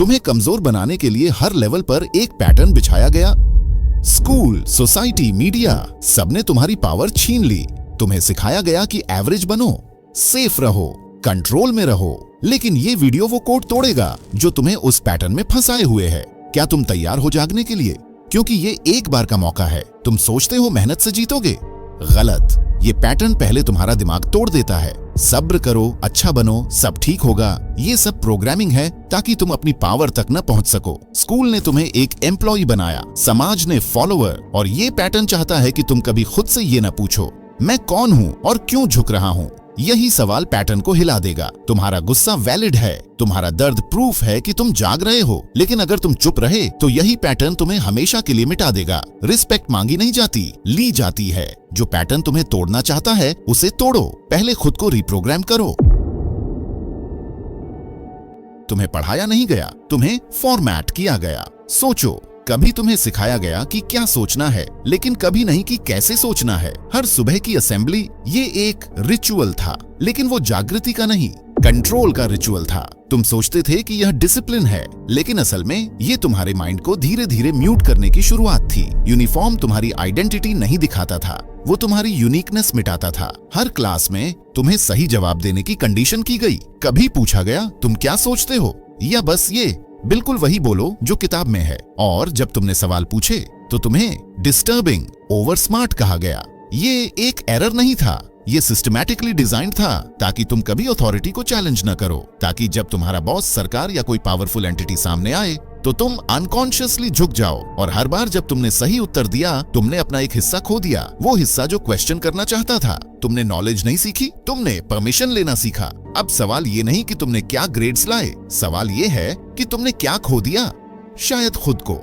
तुम्हें कमजोर बनाने के लिए हर लेवल पर एक पैटर्न बिछाया गया। स्कूल, सोसाइटी, मीडिया सबने तुम्हारी पावर छीन ली। तुम्हें सिखाया गया कि एवरेज बनो, सेफ रहो, कंट्रोल में रहो। लेकिन ये वीडियो वो कोड तोड़ेगा जो तुम्हें उस पैटर्न में फंसाए हुए है। क्या तुम तैयार हो जागने के लिए? क्योंकि ये एक बार का मौका है। तुम सोचते हो मेहनत से जीतोगे? गलत। ये पैटर्न पहले तुम्हारा दिमाग तोड़ देता है। सब्र करो, अच्छा बनो, सब ठीक होगा। ये सब प्रोग्रामिंग है ताकि तुम अपनी पावर तक न पहुंच सको। स्कूल ने तुम्हें एक एम्प्लॉय बनाया, समाज ने फॉलोअर, और ये पैटर्न चाहता है कि तुम कभी खुद से ये न पूछो मैं कौन हूँ और क्यों झुक रहा हूँ। यही सवाल पैटर्न को हिला देगा। तुम्हारा गुस्सा वैलिड है, तुम्हारा दर्द प्रूफ है कि तुम जाग रहे हो। लेकिन अगर तुम चुप रहे तो यही पैटर्न तुम्हें हमेशा के लिए मिटा देगा। रिस्पेक्ट मांगी नहीं जाती, ली जाती है। जो पैटर्न तुम्हें तोड़ना चाहता है उसे तोड़ो, पहले खुद को रिप्रोग्राम करो। तुम्हें पढ़ाया नहीं गया, तुम्हें फॉर्मेट किया गया। सोचो, कभी तुम्हें सिखाया गया कि क्या सोचना है, लेकिन कभी नहीं कि कैसे सोचना है। हर सुबह की असेंबली ये एक रिचुअल था, लेकिन वो जागृति का नहीं, कंट्रोल का रिचुअल था। तुम सोचते थे कि यह डिसिप्लिन है, लेकिन असल में ये तुम्हारे माइंड को धीरे धीरे म्यूट करने की शुरुआत थी। यूनिफॉर्म तुम्हारी आइडेंटिटी नहीं दिखाता था, वो तुम्हारी यूनिकनेस मिटाता था। हर क्लास में तुम्हें सही जवाब देने की कंडीशन की गई। कभी पूछा गया तुम क्या सोचते हो, या बस ये बिल्कुल वही बोलो जो किताब में है। और जब तुमने सवाल पूछे तो तुम्हें डिस्टर्बिंग, ओवर स्मार्ट कहा गया। ये एक एरर नहीं था, ये सिस्टमैटिकली डिजाइन था ताकि तुम कभी अथॉरिटी को चैलेंज न करो, ताकि जब तुम्हारा बॉस, सरकार या कोई पावरफुल एंटिटी सामने आए तो तुम अनकॉन्शियसली झुक जाओ। और हर बार जब तुमने सही उत्तर दिया, तुमने अपना एक हिस्सा खो दिया, वो हिस्सा जो क्वेश्चन करना चाहता था। तुमने नॉलेज नहीं सीखी, तुमने परमिशन लेना सीखा। अब सवाल ये नहीं कि तुमने क्या ग्रेड्स लाए, सवाल ये है कि तुमने क्या खो दिया। शायद खुद को।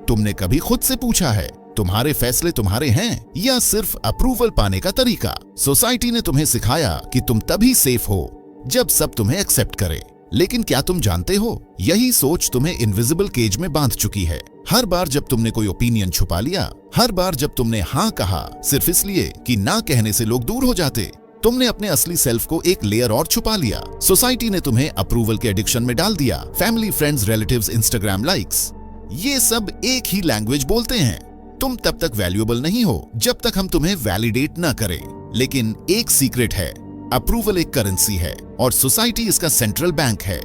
तुमने कभी खुद से पूछा है तुम्हारे फैसले तुम्हारे हैं या सिर्फ अप्रूवल पाने का तरीका? सोसाइटी ने तुम्हें सिखाया कि तुम तभी सेफ हो जब सब तुम्हें एक्सेप्ट करे। लेकिन क्या तुम जानते हो, यही सोच तुम्हें इनविजिबल केज में बांध चुकी है। हर बार जब तुमने कोई ओपिनियन छुपा लिया, हर बार जब तुमने हाँ कहा सिर्फ इसलिए कि ना कहने से लोग दूर हो जाते, तुमने अपने असली सेल्फ को एक लेयर और छुपा लिया। सोसाइटी ने तुम्हें अप्रूवल के एडिक्शन में डाल दिया। Family, friends, relatives, Instagram likes, ये सब एक ही लैंग्वेज बोलते हैं। तुम तब तक वैल्यूएबल नहीं हो जब तक हम तुम्हें वैलिडेट न करें। लेकिन एक सीक्रेट है, अप्रूवल एक करेंसी है और सोसाइटी इसका सेंट्रल बैंक है।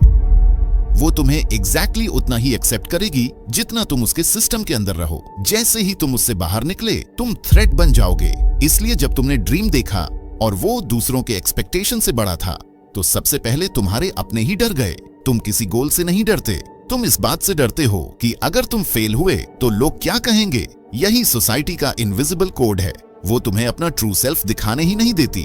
वो तुम्हें एग्जैक्टली उतना ही एक्सेप्ट करेगी जितना तुम उसके सिस्टम के अंदर रहो। जैसे ही तुम उससे बाहर निकले, तुम थ्रेट बन जाओगे। इसलिए जब तुमने ड्रीम देखा और वो दूसरों के एक्सपेक्टेशन से बड़ा था, तो सबसे पहले तुम्हारे अपने ही डर गए। तुम किसी गोल से नहीं डरते, तुम इस बात से डरते हो कि अगर तुम फेल हुए तो लोग क्या कहेंगे। यही सोसाइटी का इनविजिबल कोड है। वो तुम्हें अपना ट्रू सेल्फ दिखाने ही नहीं देती।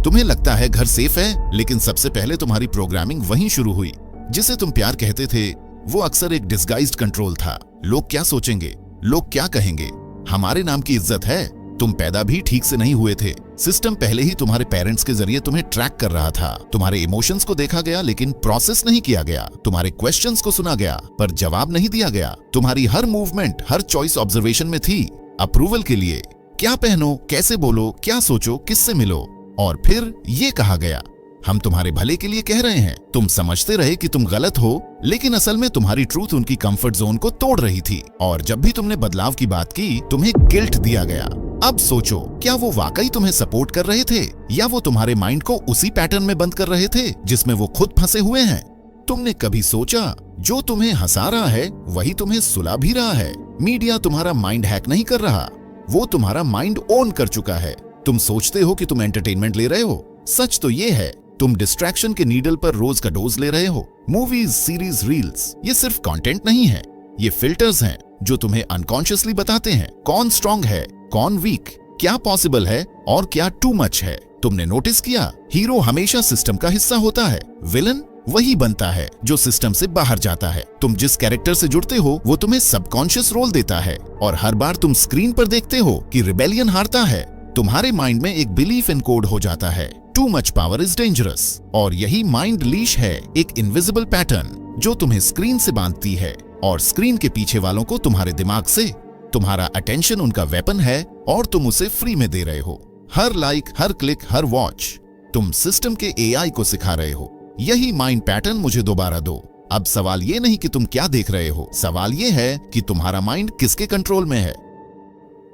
तुम्हें लगता है घर सेफ है, लेकिन सबसे पहले तुम्हारी प्रोग्रामिंग वहीं शुरू हुई। जिसे तुम प्यार कहते थे, वो अक्सर एक डिस्गाइज्ड कंट्रोल था। लोग क्या सोचेंगे, लोग क्या कहेंगे, हमारे नाम की इज्जत है। तुम पैदा भी ठीक से नहीं हुए थे। सिस्टम पहले ही तुम्हारे पेरेंट्स के जरिए तुम्हें ट्रैक कर रहा था। तुम्हारे इमोशंस को देखा गया लेकिन प्रोसेस नहीं किया गया। तुम्हारे क्वेश्चंस को सुना गया पर जवाब नहीं दिया गया। तुम्हारी हर मूवमेंट, हर चॉइस ऑब्जर्वेशन में थी अप्रूवल के लिए। क्या पहनो, कैसे बोलो, क्या सोचो, किससे मिलो। और फिर ये कहा गया, हम तुम्हारे भले के लिए कह रहे हैं। तुम समझते रहे कि तुम गलत हो, लेकिन असल में तुम्हारी ट्रूथ उनकी कंफर्ट जोन को तोड़ रही थी। और जब भी तुमने बदलाव की बात की, तुम्हें गिल्ट दिया गया। अब सोचो, क्या वो वाकई तुम्हें सपोर्ट कर रहे थे या वो तुम्हारे माइंड को उसी पैटर्न में बंद कर रहे थे जिसमें वो खुद फंसे हुए हैं? तुमने कभी सोचा जो तुम्हें हंसा रहा है वही तुम्हें सुला भी रहा है? मीडिया तुम्हारा माइंड हैक नहीं कर रहा, वो तुम्हारा माइंड ओन कर चुका है। तुम सोचते हो कि तुम एंटरटेनमेंट ले रहे हो, सच तो ये है तुम डिस्ट्रैक्शन के नीडल पर रोज का डोज ले रहे हो। मूवीज, सीरीज, रील्स, ये सिर्फ कंटेंट नहीं है, ये फिल्टर्स हैं जो तुम्हें अनकॉन्शियसली बताते हैं कौन स्ट्रांग है, कौन वीक, क्या पॉसिबल है और क्या टू मच है। तुमने नोटिस किया, हीरो हमेशा सिस्टम का हिस्सा होता है, विलन वही बनता है जो सिस्टम से बाहर जाता है। तुम जिस कैरेक्टर से जुड़ते हो वो तुम्हें सबकॉन्शियस रोल देता है, और हर बार तुम स्क्रीन पर देखते हो कि रिबेलियन हारता है, तुम्हारे माइंड में एक बिलीफ एनकोड हो जाता है, too much power is dangerous. और यही माइंड लीश है, एक इनविजिबल पैटर्न जो तुम्हें स्क्रीन से बांधती है और स्क्रीन के पीछे वालों को तुम्हारे दिमाग से। तुम्हारा अटेंशन उनका वेपन है और तुम उसे फ्री में दे रहे हो। हर लाइक, हर क्लिक, हर वॉच तुम सिस्टम के एआई को सिखा रहे हो, यही माइंड पैटर्न मुझे दोबारा दो, अब सवाल ये नहीं कि तुम क्या देख रहे हो, सवाल ये है कि तुम्हारा माइंड किसके कंट्रोल में है।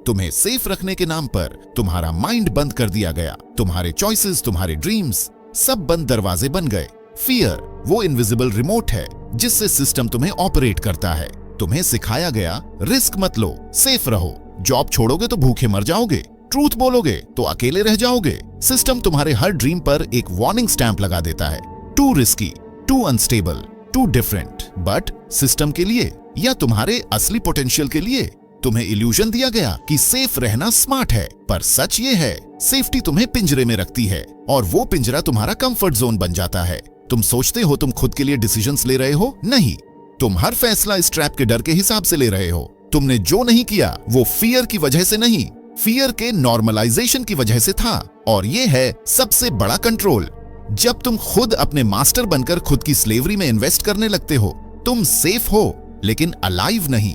तुम्हें सेफ रखने के नाम पर तुम्हारा माइंड बंद कर दिया गया। तुम्हारे चॉइसेस, तुम्हारे ड्रीम्स सब बंद दरवाजे बन गए। फियर वो इनविजिबल रिमोट है जिससे सिस्टम तुम्हें ऑपरेट करता है। तुम्हें सिखाया गया रिस्क मत लो, सेफ रहो। जॉब छोड़ोगे तो भूखे मर जाओगे, ट्रूथ बोलोगे तो अकेले रह जाओगे। सिस्टम तुम्हारे हर ड्रीम पर एक वार्निंग स्टैंप लगा देता है, too risky, too unstable, too different. But system के लिए या तुम्हारे असली पोटेंशियल के लिए तुम्हें इल्यूजन दिया गया कि सेफ रहना स्मार्ट है, पर सच ये है सेफ्टी तुम्हें पिंजरे में रखती है और वो पिंजरा तुम्हारा कंफर्ट जोन बन जाता है। तुम सोचते हो तुम खुद के लिए डिसीजंस ले रहे हो, नहीं, तुम हर फैसला इस ट्रैप के डर के हिसाब से ले रहे हो। तुमने जो नहीं किया वो फियर की वजह से नहीं, फियर के नॉर्मलाइजेशन की वजह से था। और ये है सबसे बड़ा कंट्रोल। जब तुम खुद अपने मास्टर बनकर खुद की स्लेवरी में इन्वेस्ट करने लगते हो, तुम सेफ हो लेकिन अलाइव नहीं।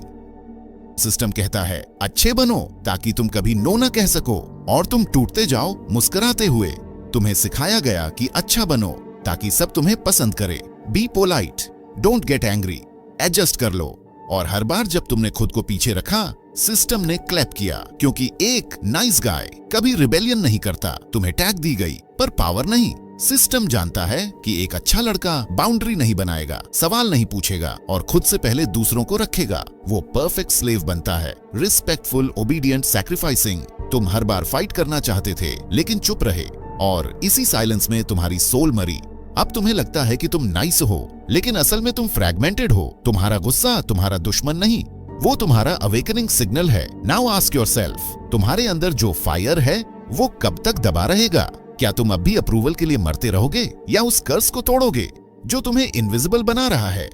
सिस्टम कहता है अच्छे बनो ताकि तुम कभी नो न कह सको और तुम टूटते जाओ मुस्कुराते हुए। तुम्हें सिखाया गया कि अच्छा बनो ताकि सब तुम्हें पसंद करे। Be polite, don't get angry, adjust कर लो। और हर बार जब तुमने खुद को पीछे रखा, सिस्टम ने क्लैप किया, क्योंकि एक नाइस गाय कभी रिबेलियन नहीं करता। तुम्हें टैग दी गई पर पावर नहीं। सिस्टम जानता है कि एक अच्छा लड़का बाउंड्री नहीं बनाएगा, सवाल नहीं पूछेगा और खुद से पहले दूसरों को रखेगा। वो परफेक्ट स्लेव बनता है, रिस्पेक्टफुल, ओबीडियंट, सैक्रिफाइसिंग। तुम हर बार फाइट करना चाहते थे लेकिन चुप रहे और इसी साइलेंस में तुम्हारी सोल मरी। अब तुम्हें लगता है कि तुम नाइस हो, लेकिन असल में तुम फ्रैगमेंटेड हो। तुम्हारा गुस्सा तुम्हारा दुश्मन नहीं, वो तुम्हारा अवेकनिंग सिग्नल है। नाउ आस्क योरसेल्फ, तुम्हारे अंदर जो फायर है वो कब तक दबा रहेगा? क्या तुम अब भी अप्रूवल के लिए मरते रहोगे या उस कर्स को तोड़ोगे जो तुम्हें इनविजिबल बना रहा है?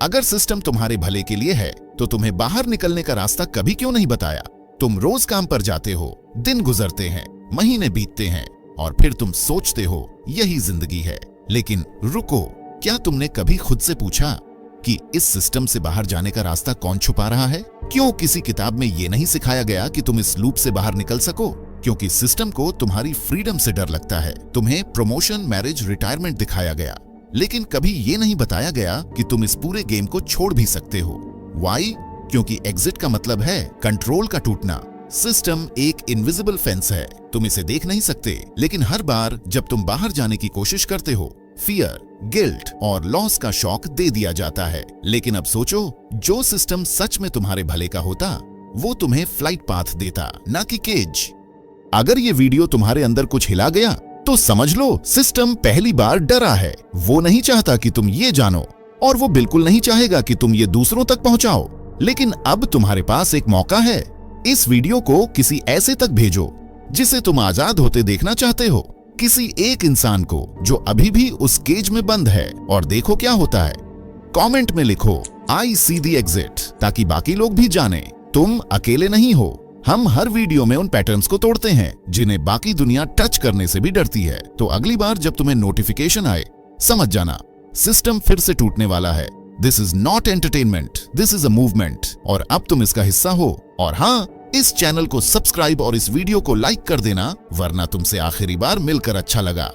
अगर सिस्टम तुम्हारे भले के लिए है तो तुम्हें बाहर निकलने का रास्ता कभी क्यों नहीं बताया? तुम रोज काम पर जाते हो, दिन गुजरते हैं, महीने बीतते हैं और फिर तुम सोचते हो यही जिंदगी है। लेकिन रुको, क्या तुमने कभी खुद से पूछा कि इस सिस्टम से बाहर जाने का रास्ता कौन छुपा रहा है? क्यों किसी किताब में यह नहीं सिखाया गया कि तुम इस लूप से बाहर निकल सको? क्योंकि सिस्टम को तुम्हारी फ्रीडम से डर लगता है। तुम्हें प्रमोशन, मैरिज, रिटायरमेंट दिखाया गया, लेकिन कभी ये नहीं बताया गया कि तुम इस पूरे गेम को छोड़ भी सकते हो। वाई? क्योंकि एग्जिट का मतलब है कंट्रोल का टूटना। सिस्टम एक इनविजिबल फेंस है, तुम इसे देख नहीं सकते, लेकिन हर बार जब तुम बाहर जाने की कोशिश करते हो, फियर, गिल्ट और लॉस का शॉक दे दिया जाता है। लेकिन अब सोचो, जो सिस्टम सच में तुम्हारे भले का होता, वो तुम्हें फ्लाइट पाथ देता, ना कि केज। अगर ये वीडियो तुम्हारे अंदर कुछ हिला गया तो समझ लो सिस्टम पहली बार डरा है। वो नहीं चाहता कि तुम ये जानो और वो बिल्कुल नहीं चाहेगा कि तुम ये दूसरों तक पहुंचाओ। लेकिन अब तुम्हारे पास एक मौका है। इस वीडियो को किसी ऐसे तक भेजो जिसे तुम आजाद होते देखना चाहते हो, किसी एक इंसान को जो अभी भी उस केज में बंद है, और देखो क्या होता है। कमेंट में लिखो आई सी द एग्जिट, ताकि बाकी लोग भी जाने तुम अकेले नहीं हो। हम हर वीडियो में उन पैटर्न्स को तोड़ते हैं जिन्हें बाकी दुनिया टच करने से भी डरती है। तो अगली बार जब तुम्हें नोटिफिकेशन आए, समझ जाना सिस्टम फिर से टूटने वाला है। This is not entertainment, this is a movement. और अब तुम इसका हिस्सा हो। और हाँ, इस चैनल को सब्सक्राइब और इस वीडियो को लाइक कर देना, वरना तुमसे आखिरी बार मिलकर अच्छा लगा।